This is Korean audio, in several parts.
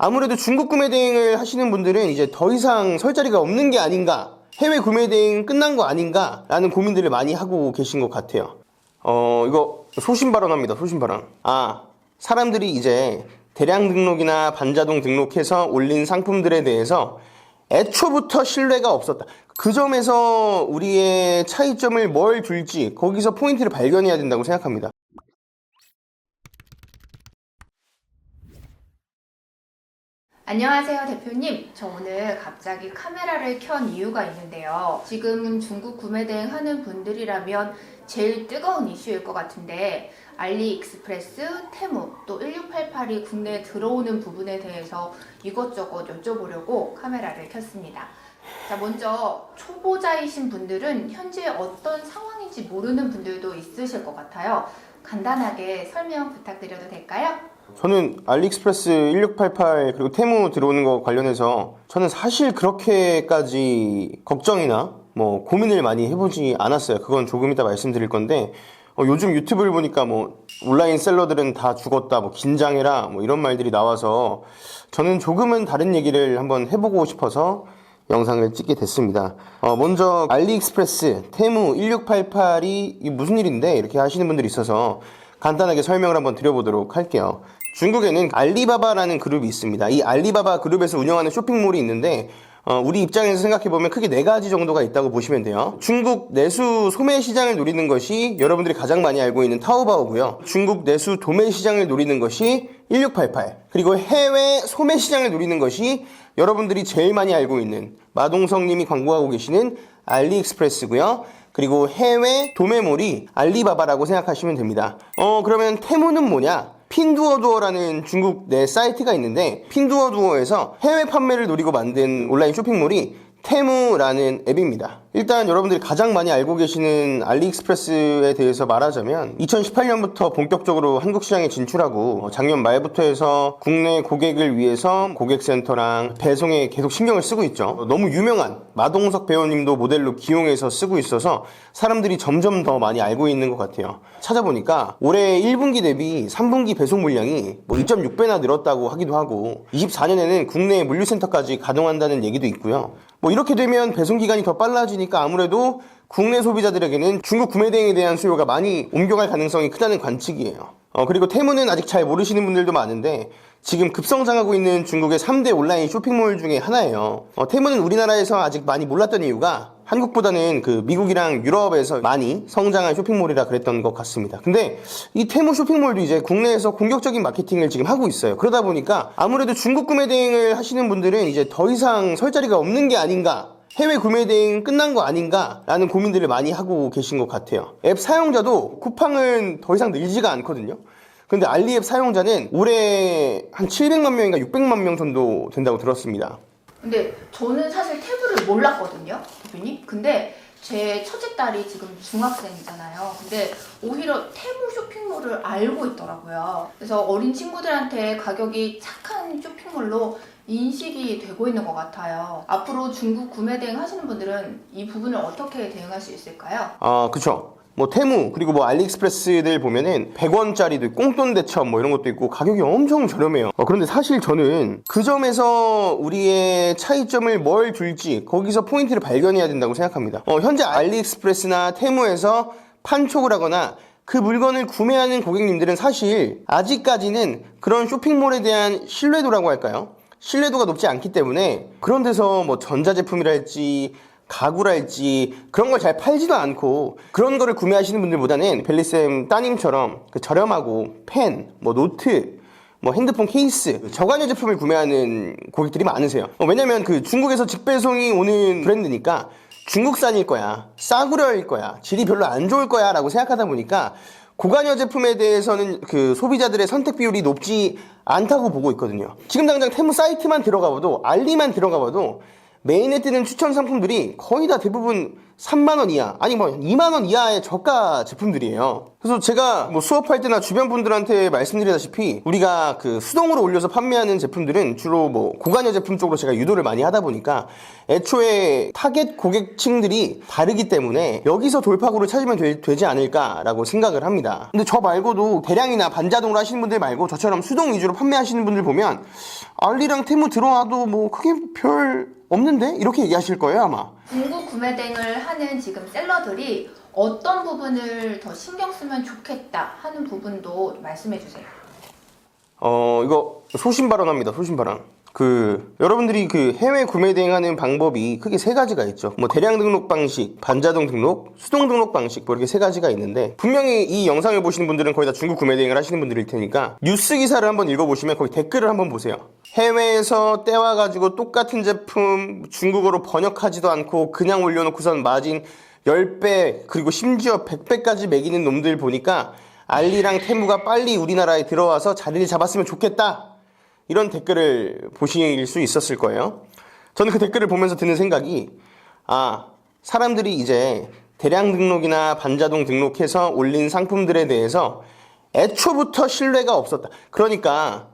아무래도 중국 구매 대행을 하시는 분들은 이제 더 이상 설 자리가 없는 게 아닌가, 해외 구매 대행 끝난 거 아닌가 라는 고민들을 많이 하고 계신 것 같아요. 이거 소신 발언합니다. 소신 발언. 사람들이 이제 대량 등록이나 반자동 등록해서 올린 상품들에 대해서 애초부터 신뢰가 없었다. 그 점에서 우리의 차이점을 뭘 둘지 거기서 포인트를 발견해야 된다고 생각합니다. 안녕하세요 대표님. 저 오늘 갑자기 카메라를 켠 이유가 있는데요. 지금 중국 구매 대행 하는 분들이라면 제일 뜨거운 이슈일 것 같은데, 알리익스프레스, 테무, 또 1688이 국내에 들어오는 부분에 대해서 이것저것 여쭤보려고 카메라를 켰습니다. 자, 먼저 초보자이신 분들은 현재 어떤 상황인지 모르는 분들도 있으실 것 같아요. 간단하게 설명 부탁드려도 될까요? 저는 알리익스프레스 1688 그리고 테무 들어오는 거 관련해서 저는 사실 그렇게까지 걱정이나 고민을 많이 해보지 않았어요. 그건 조금 이따 말씀드릴 건데, 요즘 유튜브를 보니까 온라인 셀러들은 다 죽었다, 긴장해라, 이런 말들이 나와서 저는 조금은 다른 얘기를 한번 해보고 싶어서 영상을 찍게 됐습니다. 먼저 알리익스프레스, 테무, 1688이 무슨 일인데 이렇게 하시는 분들이 있어서 간단하게 설명을 한번 드려보도록 할게요. 중국에는 알리바바라는 그룹이 있습니다. 이 알리바바 그룹에서 운영하는 쇼핑몰이 있는데, 우리 입장에서 생각해보면 크게 4가지 정도가 있다고 보시면 돼요. 중국 내수 소매 시장을 노리는 것이 여러분들이 가장 많이 알고 있는 타오바오고요. 중국 내수 도매 시장을 노리는 것이 1688. 그리고 해외 소매 시장을 노리는 것이 여러분들이 제일 많이 알고 있는 마동석님이 광고하고 계시는 알리익스프레스고요. 그리고 해외 도매몰이 알리바바라고 생각하시면 됩니다. 그러면 테무는 뭐냐? 핀두어두어라는 중국 내 사이트가 있는데, 핀두어두어에서 해외 판매를 노리고 만든 온라인 쇼핑몰이 테무라는 앱입니다. 일단 여러분들이 가장 많이 알고 계시는 알리익스프레스에 대해서 말하자면 2018년부터 본격적으로 한국 시장에 진출하고 작년 말부터 해서 국내 고객을 위해서 고객센터랑 배송에 계속 신경을 쓰고 있죠. 너무 유명한 마동석 배우님도 모델로 기용해서 쓰고 있어서 사람들이 점점 더 많이 알고 있는 것 같아요. 찾아보니까 올해 1분기 대비 3분기 배송 물량이 2.6배나 늘었다고 하기도 하고, 24년에는 국내 물류센터까지 가동한다는 얘기도 있고요. 이렇게 되면 배송기간이 더 빨라지니까 아무래도 국내 소비자들에게는 중국 구매 대행에 대한 수요가 많이 옮겨갈 가능성이 크다는 관측이에요. 그리고 테무는 아직 잘 모르시는 분들도 많은데 지금 급성장하고 있는 중국의 3대 온라인 쇼핑몰 중에 하나예요. 테무는 우리나라에서 아직 많이 몰랐던 이유가 한국보다는 미국이랑 유럽에서 많이 성장한 쇼핑몰이라 그랬던 것 같습니다. 근데 이 테무 쇼핑몰도 이제 국내에서 공격적인 마케팅을 지금 하고 있어요. 그러다 보니까 아무래도 중국 구매 대행을 하시는 분들은 이제 더 이상 설 자리가 없는 게 아닌가, 해외 구매 대행 끝난 거 아닌가 라는 고민들을 많이 하고 계신 것 같아요. 앱 사용자도 쿠팡은 더 이상 늘지가 않거든요. 근데 알리앱 사용자는 올해 한 700만 명인가 600만 명 정도 된다고 들었습니다. 근데 저는 사실 테무를 몰랐거든요, 대표님. 근데 제 첫째 딸이 지금 중학생이잖아요. 근데 오히려 테무 쇼핑몰을 알고 있더라고요. 그래서 어린 친구들한테 가격이 착한 쇼핑몰로 인식이 되고 있는 것 같아요. 앞으로 중국 구매 대행 하시는 분들은 이 부분을 어떻게 대응할 수 있을까요? 그쵸. 테무 그리고 알리익스프레스들 보면은 100원짜리도 있고 꽁돈 대첩 이런 것도 있고 가격이 엄청 저렴해요. 그런데 사실 저는 그 점에서 우리의 차이점을 뭘 둘지 거기서 포인트를 발견해야 된다고 생각합니다. 현재 알리익스프레스나 테무에서 판촉을 하거나 그 물건을 구매하는 고객님들은 사실 아직까지는 그런 쇼핑몰에 대한 신뢰도라고 할까요? 신뢰도가 높지 않기 때문에 그런 데서 전자제품이랄지 가구랄지 그런 걸 잘 팔지도 않고, 그런 거를 구매하시는 분들보다는 벨리쌤 따님처럼 저렴하고 펜, 노트, 핸드폰 케이스, 저가형 제품을 구매하는 고객들이 많으세요. 왜냐면 중국에서 직배송이 오는 브랜드니까 중국산일 거야, 싸구려일 거야, 질이 별로 안 좋을 거야 라고 생각하다 보니까 고가녀 제품에 대해서는 소비자들의 선택 비율이 높지 않다고 보고 있거든요. 지금 당장 테무 사이트만 들어가봐도, 알리만 들어가봐도 메인에 뜨는 추천 상품들이 거의 다 대부분 3만원 이하, 아니 2만원 이하의 저가 제품들이에요. 그래서 제가 뭐 수업할 때나 주변 분들한테 말씀드리다시피 우리가 그 수동으로 올려서 판매하는 제품들은 주로 뭐 고관여 제품 쪽으로 제가 유도를 많이 하다 보니까 애초에 타겟 고객층들이 다르기 때문에 여기서 돌파구를 찾으면 되지 않을까라고 생각을 합니다. 근데 저 말고도 대량이나 반자동으로 하시는 분들 말고 저처럼 수동 위주로 판매하시는 분들 보면 알리랑 테무 들어와도 뭐 크게 별 없는데? 이렇게 얘기하실 거예요 아마. 중고 구매 등을 하는 지금 셀러들이 어떤 부분을 더 신경 쓰면 좋겠다 하는 부분도 말씀해 주세요. 이거 소신 발언합니다. 소신 발언. 여러분들이 해외 구매 대행하는 방법이 크게 세 가지가 있죠. 뭐 대량 등록 방식, 반자동 등록, 수동 등록 방식 뭐 이렇게 세 가지가 있는데 분명히 이 영상을 보시는 분들은 거의 다 중국 구매 대행을 하시는 분들일 테니까 뉴스 기사를 한번 읽어보시면 거기 댓글을 한번 보세요. 해외에서 떼와가지고 똑같은 제품 중국어로 번역하지도 않고 그냥 올려놓고선 마진 10배 그리고 심지어 100배까지 매기는 놈들 보니까 알리랑 테무가 빨리 우리나라에 들어와서 자리를 잡았으면 좋겠다. 이런 댓글을 보실 수 있었을 거예요. 저는 그 댓글을 보면서 드는 생각이 사람들이 이제 대량 등록이나 반자동 등록해서 올린 상품들에 대해서 애초부터 신뢰가 없었다. 그러니까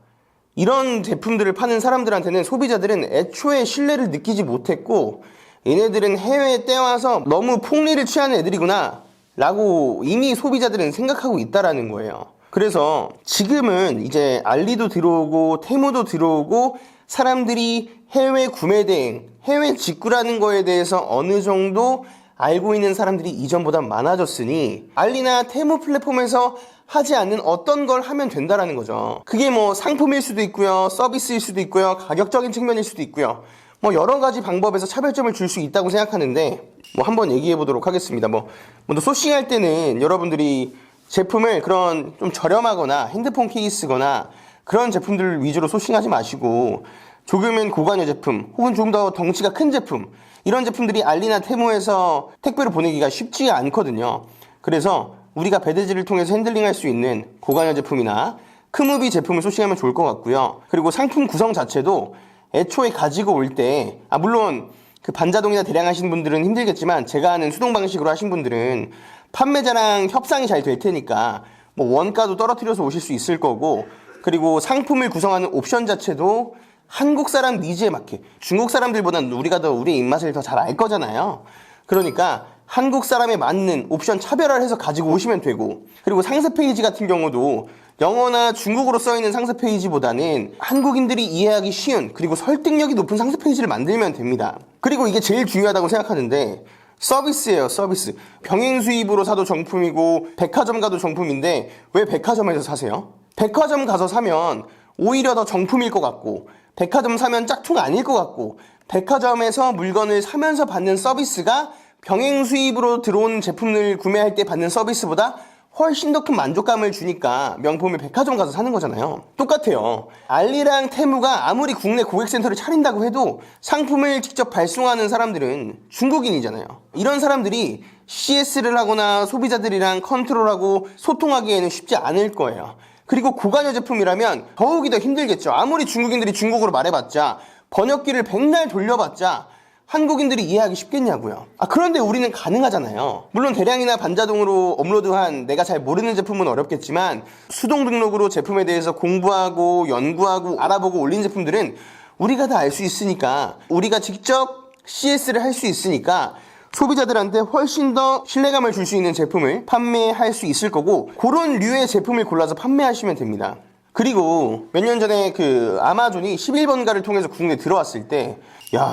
이런 제품들을 파는 사람들한테는 소비자들은 애초에 신뢰를 느끼지 못했고 얘네들은 해외에 떼와서 너무 폭리를 취하는 애들이구나 라고 이미 소비자들은 생각하고 있다라는 거예요. 그래서 지금은 이제 알리도 들어오고 테무도 들어오고 사람들이 해외 구매 대행, 해외 직구라는 거에 대해서 어느 정도 알고 있는 사람들이 이전보다 많아졌으니 알리나 테무 플랫폼에서 하지 않는 어떤 걸 하면 된다라는 거죠. 그게 뭐 상품일 수도 있고요, 서비스일 수도 있고요, 가격적인 측면일 수도 있고요. 뭐 여러 가지 방법에서 차별점을 줄 수 있다고 생각하는데 뭐 한번 얘기해 보도록 하겠습니다. 먼저 소싱할 때는 여러분들이 제품을 그런 좀 저렴하거나 핸드폰 케이스거나 그런 제품들 위주로 소싱하지 마시고 조금은 고관여 제품 혹은 조금 더 덩치가 큰 제품 이런 제품들이 알리나 테무에서 택배로 보내기가 쉽지 않거든요. 그래서 우리가 배대지를 통해서 핸들링할 수 있는 고관여 제품이나 크무비 제품을 소싱하면 좋을 것 같고요. 그리고 상품 구성 자체도 애초에 가지고 올 때 물론 그 반자동이나 대량 하시는 분들은 힘들겠지만 제가 아는 수동 방식으로 하신 분들은 판매자랑 협상이 잘 될 테니까 뭐 원가도 떨어뜨려서 오실 수 있을 거고 그리고 상품을 구성하는 옵션 자체도 한국 사람 니즈에 맞게 중국 사람들보다는 우리가 더 우리의 입맛을 더 잘 알 거잖아요. 그러니까 한국 사람에 맞는 옵션 차별화를 해서 가지고 오시면 되고 그리고 상세 페이지 같은 경우도 영어나 중국어로 써있는 상세 페이지보다는 한국인들이 이해하기 쉬운 그리고 설득력이 높은 상세 페이지를 만들면 됩니다. 그리고 이게 제일 중요하다고 생각하는데 서비스예요. 서비스. 병행 수입으로 사도 정품이고 백화점 가도 정품인데 왜 백화점에서 사세요? 백화점 가서 사면 오히려 더 정품일 것 같고 백화점 사면 짝퉁 아닐 것 같고 백화점에서 물건을 사면서 받는 서비스가 병행 수입으로 들어온 제품을 구매할 때 받는 서비스보다 훨씬 더 큰 만족감을 주니까 명품을 백화점 가서 사는 거잖아요. 똑같아요. 알리랑 테무가 아무리 국내 고객센터를 차린다고 해도 상품을 직접 발송하는 사람들은 중국인이잖아요. 이런 사람들이 CS를 하거나 소비자들이랑 컨트롤하고 소통하기에는 쉽지 않을 거예요. 그리고 고관여 제품이라면 더욱이 더 힘들겠죠. 아무리 중국인들이 중국어로 말해봤자 번역기를 백날 돌려봤자 한국인들이 이해하기 쉽겠냐고요. 그런데 우리는 가능하잖아요. 물론 대량이나 반자동으로 업로드한 내가 잘 모르는 제품은 어렵겠지만 수동 등록으로 제품에 대해서 공부하고 연구하고 알아보고 올린 제품들은 우리가 다 알 수 있으니까 우리가 직접 CS를 할 수 있으니까 소비자들한테 훨씬 더 신뢰감을 줄 수 있는 제품을 판매할 수 있을 거고 그런 류의 제품을 골라서 판매하시면 됩니다. 그리고 몇 년 전에 아마존이 11번가를 통해서 국내에 들어왔을 때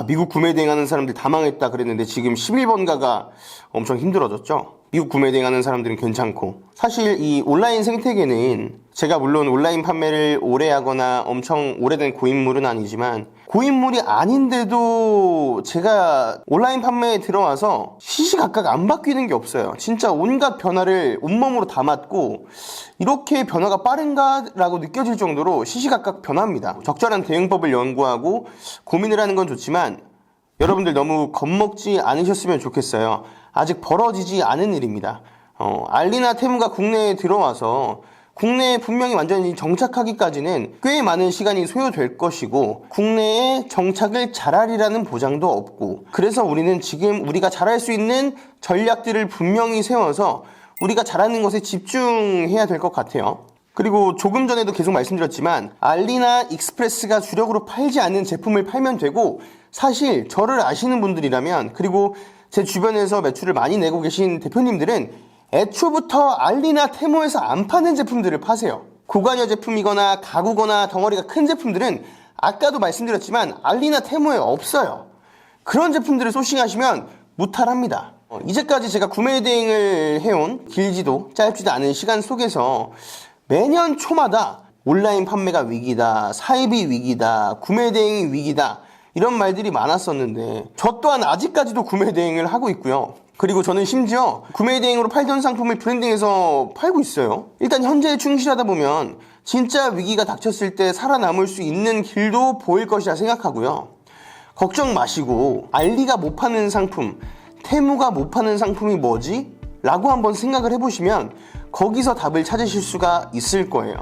미국 구매 대행하는 사람들 다 망했다 그랬는데 지금 11번가가 엄청 힘들어졌죠. 미국 구매 대행하는 사람들은 괜찮고 사실 이 온라인 생태계는 제가 물론 온라인 판매를 오래 하거나 엄청 오래된 고인물은 아니지만 고인물이 아닌데도 제가 온라인 판매에 들어와서 시시각각 안 바뀌는 게 없어요. 진짜 온갖 변화를 온몸으로 담았고 이렇게 변화가 빠른가라고 느껴질 정도로 시시각각 변합니다. 적절한 대응법을 연구하고 고민을 하는 건 좋지만 여러분들 너무 겁먹지 않으셨으면 좋겠어요. 아직 벌어지지 않은 일입니다. 알리나 테무가 국내에 들어와서 국내에 분명히 완전히 정착하기까지는 꽤 많은 시간이 소요될 것이고 국내에 정착을 잘하리라는 보장도 없고 그래서 우리는 지금 우리가 잘할 수 있는 전략들을 분명히 세워서 우리가 잘하는 것에 집중해야 될 것 같아요. 그리고 조금 전에도 계속 말씀드렸지만 알리나 익스프레스가 주력으로 팔지 않는 제품을 팔면 되고, 사실 저를 아시는 분들이라면, 그리고 제 주변에서 매출을 많이 내고 계신 대표님들은 애초부터 알리나 테무에서 안 파는 제품들을 파세요. 고관여 제품이거나 가구거나 덩어리가 큰 제품들은 아까도 말씀드렸지만 알리나 테무에 없어요. 그런 제품들을 소싱하시면 무탈합니다. 이제까지 제가 구매 대행을 해온 길지도 짧지도 않은 시간 속에서 매년 초마다 온라인 판매가 위기다, 사입이 위기다, 구매 대행이 위기다, 이런 말들이 많았었는데 저 또한 아직까지도 구매 대행을 하고 있고요. 그리고 저는 심지어 구매 대행으로 팔던 상품을 브랜딩해서 팔고 있어요. 일단 현재에 충실하다 보면 진짜 위기가 닥쳤을 때 살아남을 수 있는 길도 보일 것이라 생각하고요. 걱정 마시고 알리가 못 파는 상품, 테무가 못 파는 상품이 뭐지? 라고 한번 생각을 해보시면 거기서 답을 찾으실 수가 있을 거예요.